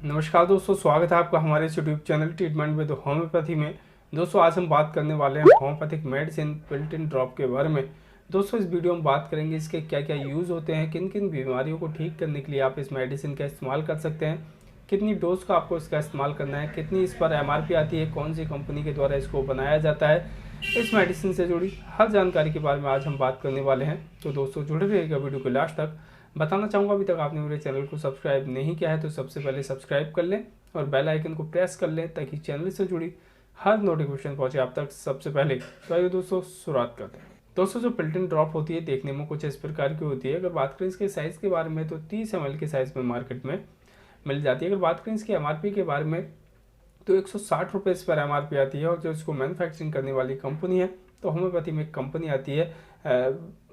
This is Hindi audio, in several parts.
नमस्कार दोस्तों, स्वागत है आपका हमारे इस YouTube channel treatment with homeopathy में। दोस्तों आज हम बात करने वाले हैं होम्योपैथिक मेडिसिन पिल्टिन ड्रॉप के बारे में। दोस्तों इस वीडियो में बात करेंगे इसके क्या क्या यूज़ होते हैं, किन किन बीमारियों को ठीक करने के लिए आप इस मेडिसिन का इस्तेमाल कर सकते हैं, कितनी डोज का आपको इसका इस्तेमाल करना है, कितनी इस पर एमआरपी आती है, कौन सी कंपनी के द्वारा इसको बनाया जाता है। इस मेडिसिन से जुड़ी हर जानकारी के बारे में आज हम बात करने वाले हैं। तो दोस्तों जुड़े रहिएगा वीडियो को लास्ट तक। बताना चाहूँगा अभी तक आपने मेरे चैनल को सब्सक्राइब नहीं किया है तो सबसे पहले सब्सक्राइब कर लें और बेल आइकन को प्रेस कर लें ताकि चैनल से जुड़ी हर नोटिफिकेशन पहुंचे आप तक सबसे पहले। तो आइए दोस्तों शुरुआत करते हैं। दोस्तों जो पिल्टिन ड्रॉप होती है देखने में कुछ इस प्रकार की होती है। अगर बात करें इसके साइज़ के बारे में तो 30 ml के साइज़ में मार्केट में मिल जाती है। अगर बात करें इसकी एमआरपी के बारे में तो 160 रुपये इस पर एमआरपी आती है। और जो इसको मैन्युफैक्चरिंग करने वाली कंपनी है तो होम्योपैथी में एक कंपनी आती है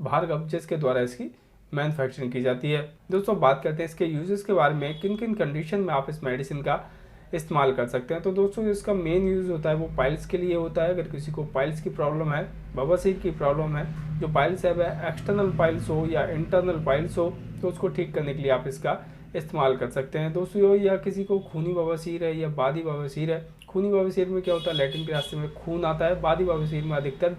भार्गव, जिसके द्वारा इसकी मैन्युफैक्चरिंग की जाती है। दोस्तों बात करते हैं इसके यूजेस के बारे में, किन किन कंडीशन में आप इस मेडिसिन का इस्तेमाल कर सकते हैं। तो दोस्तों इसका मेन यूज़ होता है वो पाइल्स के लिए होता है। अगर किसी को पाइल्स की प्रॉब्लम है, बवासीर की प्रॉब्लम है, जो पाइल्स है वह एक्सटर्नल पाइल्स हो या इंटरनल पाइल्स हो, तो उसको ठीक करने के लिए आप इसका इस्तेमाल कर सकते हैं। दोस्तों या किसी को खूनी बवासीर है या बादी बवासीर है। खूनी बवासीर में क्या होता है, लैट्रिन के रास्ते में खून आता है। बादी बवासीर में अधिकतर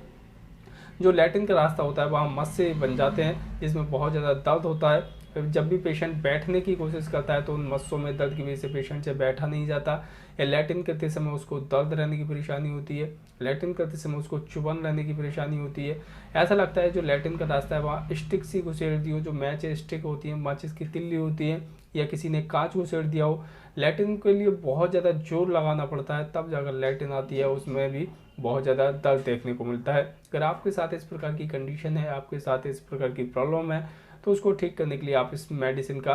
जो लैट्रिन का रास्ता होता है वहाँ मस्से बन जाते हैं, जिसमें बहुत ज़्यादा दर्द होता है। जब भी पेशेंट बैठने की कोशिश करता है तो उन मस्सों में दर्द की वजह से पेशेंट से बैठा नहीं जाता, या लैट्रिन करते समय उसको दर्द रहने की परेशानी होती है, लैट्रिन करते समय उसको चुभन रहने की परेशानी होती है। ऐसा लगता है जो लैट्रिन का रास्ता है वहाँ स्टिक सी घुसेड़ दी हो, जो मैच स्टिक होती है, माचिस की तिल्ली होती है, या किसी ने कांच घुसेड़ दिया हो। लैट्रिन के लिए बहुत ज़्यादा जोर लगाना पड़ता है, तब जाकर लैट्रिन आती है, उसमें भी बहुत ज़्यादा दर्द देखने को मिलता है। अगर आपके साथ इस प्रकार की कंडीशन है, आपके साथ इस प्रकार की प्रॉब्लम है, तो उसको ठीक करने के लिए आप इस मेडिसिन का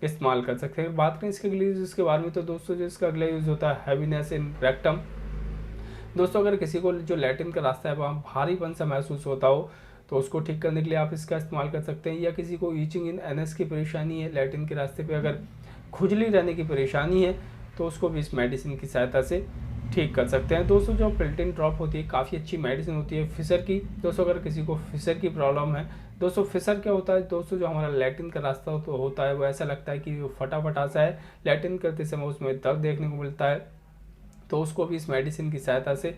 इस्तेमाल कर सकते हैं। बात करें इसके अगले यूज़ के बारे में तो दोस्तों जो इसका अगला यूज़ होता है हैवीनेस इन रेक्टम। दोस्तों अगर किसी को जो लैट्रिन का रास्ता है वहाँ भारीपन सा महसूस होता हो तो उसको ठीक करने के लिए आप इसका इस्तेमाल कर सकते हैं। या किसी को ईचिंग इन एनएस की परेशानी है, लैट्रिन के रास्ते पे अगर खुजली रहने की परेशानी है, तो उसको भी इस मेडिसिन की सहायता से ठीक कर सकते हैं। दोस्तों जो पिल्टिन ड्रॉप होती है काफ़ी अच्छी मेडिसिन होती है फिशर की। दोस्तों अगर किसी को फिशर की प्रॉब्लम है, दोस्तों फिशर क्या होता है, दोस्तों जो हमारा लैट्रिन का रास्ता तो होता है वो ऐसा लगता है कि वो फटा सा है, लैट्रिन करते समय उसमें दर्द देखने को मिलता है, तो उसको भी इस मेडिसिन की सहायता से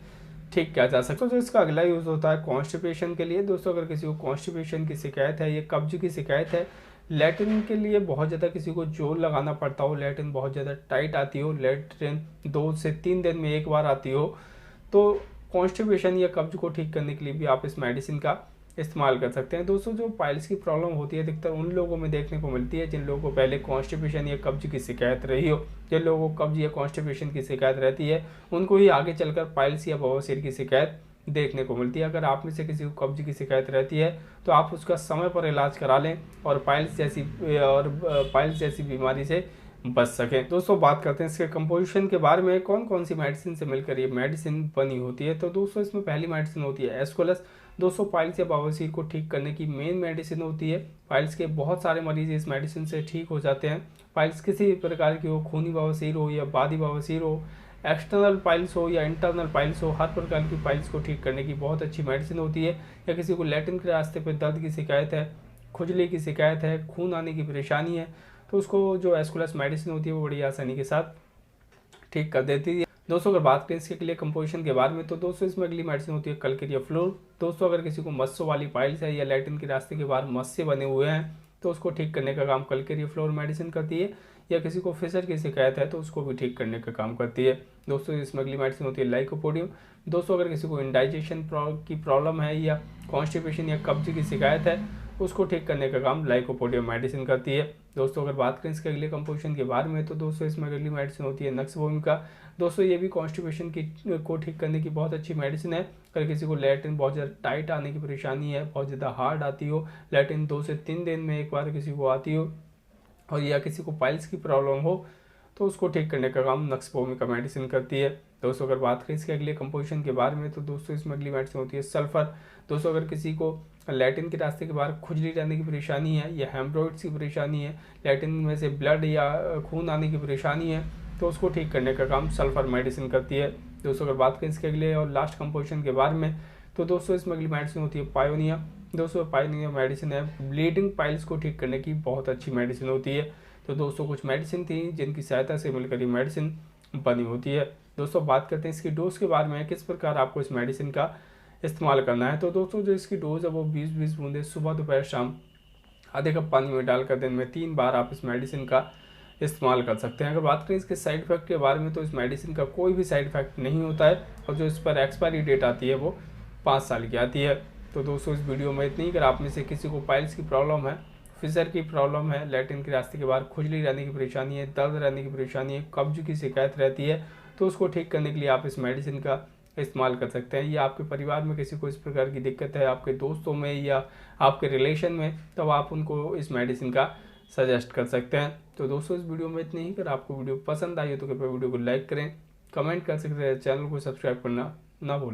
ठीक किया जा सकता है। तो इसका अगला यूज़ होता है कॉन्स्टिपेशन के लिए। दोस्तों अगर किसी को कॉन्स्टिपेशन की शिकायत है या कब्ज की शिकायत है, लैट्रिन के लिए बहुत ज़्यादा किसी को जोर लगाना पड़ता हो, लैट्रिन बहुत ज़्यादा टाइट आती हो, लैट्रिन 2 से 3 दिन में एक बार आती हो, तो कॉन्स्टिपेशन या कब्ज को ठीक करने के लिए भी आप इस मेडिसिन का इस्तेमाल कर सकते हैं। दोस्तों जो पाइल्स की प्रॉब्लम होती है अधिकतर उन लोगों में देखने को मिलती है जिन लोगों को पहले कॉन्स्टिपेशन या कब्ज की शिकायत रही हो। जिन लोगों को कब्ज या कॉन्स्टिपेशन की शिकायत रहती है उनको ही आगे चलकर पाइल्स या बवासीर की शिकायत देखने को मिलती है। अगर आप में से किसी को कब्ज की शिकायत रहती है तो आप उसका समय पर इलाज करा लें और पाइल्स जैसी बीमारी से बच सकें। दोस्तों बात करते हैं इसके कंपोजिशन के बारे में, कौन कौन सी मेडिसिन से मिलकर ये मेडिसिन बनी होती है। तो दोस्तों इसमें पहली मेडिसिन होती है एस्कोलस। दोस्तों पाइल्स या बवासीर को ठीक करने की मेन मेडिसिन होती है। पाइल्स के बहुत सारे मरीज इस मेडिसिन से ठीक हो जाते हैं। पाइल्स किसी भी प्रकार की हो, खूनी बवासीर हो या बादी बवासीर हो, एक्सटर्नल पाइल्स हो या इंटरनल पाइल्स हो, हर प्रकार की पाइल्स को ठीक करने की बहुत अच्छी मेडिसिन होती है। या किसी को लैट्रिन के रास्ते पर दर्द की शिकायत है, खुजली की शिकायत है, खून आने की परेशानी है, तो उसको जो एस्कुलस मेडिसिन होती है वो बड़ी आसानी के साथ ठीक कर देती है। दोस्तों अगर बात करें इसके लिए कंपोजिशन के बारे में तो दोस्तों इसमें अगली मेडिसिन होती है कलकेरिया फ्लोर। दोस्तों अगर किसी को मस्सों वाली पाइल्स है या लैट्रिन के रास्ते के बाहर मस्से बने हुए हैं तो उसको ठीक करने का काम कलकेरिया फ्लोर मेडिसिन करती है। या किसी को फिशर की शिकायत है तो उसको भी ठीक करने का काम करती है। दोस्तों इसमें अगली मेडिसिन होती है लाइकोपोडियम। दोस्तों अगर किसी को इंडाइजेशन की प्रॉब्लम है या कॉन्स्टिपेशन या कब्ज की शिकायत है उसको ठीक करने का काम लाइकोपोडियम मेडिसिन करती है। दोस्तों अगर बात करें इसके अगले कंपोजिशन के बारे में तो दोस्तों इसमें अगली मेडिसिन होती है नक्स भूमिका। दोस्तों ये भी कॉन्स्टिपेशन को ठीक करने की बहुत अच्छी मेडिसिन है। अगर किसी को लैट्रिन बहुत ज़्यादा टाइट आने की परेशानी है, बहुत ज़्यादा हार्ड आती हो, लैट्रिन 2 से 3 दिन में एक बार किसी को आती हो, और या किसी को पाइल्स की प्रॉब्लम हो, तो उसको ठीक करने का काम नक्स भूमिका मेडिसिन करती है। दोस्तों अगर बात करें इसके अगले कंपोजिशन के बारे में तो दोस्तों इसमें अगली मेडिसिन होती है सल्फर। दोस्तों अगर किसी को लैट्रिन के रास्ते के बाहर खुजली रहने की परेशानी है या हेमरोइड्स की परेशानी है, लैट्रिन में से ब्लड या खून आने की परेशानी है, तो उसको ठीक करने का काम सल्फर मेडिसिन करती है। दोस्तों अगर बात करें इसके अगले और लास्ट कंपोजिशन के बारे में तो दोस्तों इसमें अगली मेडिसिन होती है पायोनिया। दोस्तों पायोनिया मेडिसिन है ब्लीडिंग पाइल्स को ठीक करने की बहुत अच्छी मेडिसिन होती है। तो दोस्तों कुछ मेडिसिन थी जिनकी सहायता से मिलकर ये मेडिसिन बनी होती है। दोस्तों बात करते हैं इसकी डोज के बारे में, किस प्रकार आपको इस मेडिसिन का इस्तेमाल करना है। तो दोस्तों जो इसकी डोज है वो 20-20 बूंदे सुबह दोपहर शाम आधे कप पानी में डालकर दिन में 3 बार आप इस मेडिसिन का इस्तेमाल कर सकते हैं। अगर बात करें इसके साइड इफेक्ट के बारे में तो इस मेडिसिन का कोई भी साइड इफेक्ट नहीं होता है और जो इस पर एक्सपायरी डेट आती है वो 5 साल की आती है। तो दोस्तों इस वीडियो में इतनी ही। अगर आप में से किसी को पाइल्स की प्रॉब्लम है, फिशर की प्रॉब्लम है, लैट्रिन के रास्ते के बाहर खुजली रहने की परेशानी है, दर्द रहने की परेशानी है, कब्ज की शिकायत रहती है, तो उसको ठीक करने के लिए आप इस मेडिसिन का इस्तेमाल कर सकते हैं। या आपके परिवार में किसी को इस प्रकार की दिक्कत है, आपके दोस्तों में या आपके रिलेशन में, तब आप उनको इस मेडिसिन का सजेस्ट कर सकते हैं। तो दोस्तों इस वीडियो में इतनी ही। अगर आपको वीडियो पसंद आई हो तो कृपया वीडियो को लाइक करें, कमेंट कर सकते हैं, चैनल को सब्सक्राइब करना ना भूलें।